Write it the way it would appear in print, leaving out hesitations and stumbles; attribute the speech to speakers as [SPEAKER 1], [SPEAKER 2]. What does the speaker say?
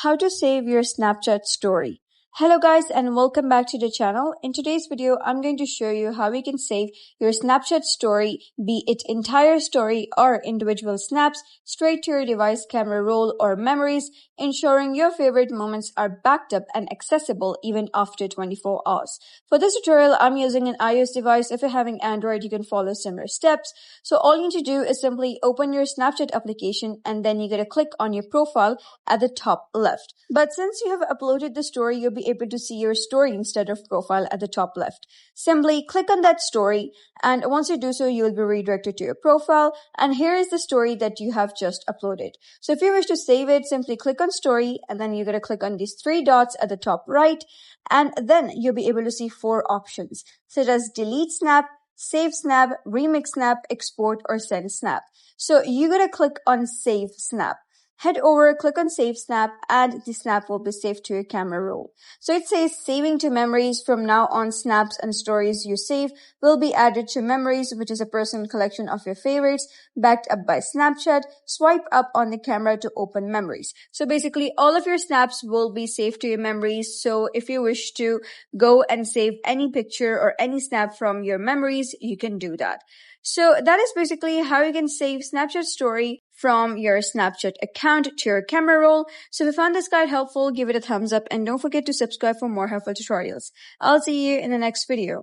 [SPEAKER 1] how to save your Snapchat story. Hello guys and welcome back to the channel. In today's video, I'm going to show you how you can save your Snapchat story, be it entire story or individual snaps, straight to your device camera roll or memories, ensuring your favorite moments are backed up and accessible even after 24 hours. For this tutorial, I'm using an iOS device. If you're having Android, you can follow similar steps. So all you need to do is simply open your Snapchat application and then you're going to click on your profile at the top left. But since you have uploaded the story, you'll be able to see your story instead of profile at the top left. Simply click on that story, and once you do so, you will be redirected to your profile, and here is the story that you have just uploaded. So if you wish to save it, simply click on story, and then you're going to click on these three dots at the top right, and then you'll be able to see four options, such as delete snap, save snap, remix snap, export, or send snap. So you're going to click on save snap. Head over, click on save snap, and the snap will be saved to your camera roll. So it says saving to memories. From now on, snaps and stories you save will be added to memories, which is a personal collection of your favorites backed up by Snapchat. Swipe up on the camera to open memories. So basically all of your snaps will be saved to your memories. So if you wish to go and save any picture or any snap from your memories, you can do that. So that is basically how you can save Snapchat story from your Snapchat account to your camera roll. So if you found this guide helpful, give it a thumbs up and don't forget to subscribe for more helpful tutorials. I'll see you in the next video.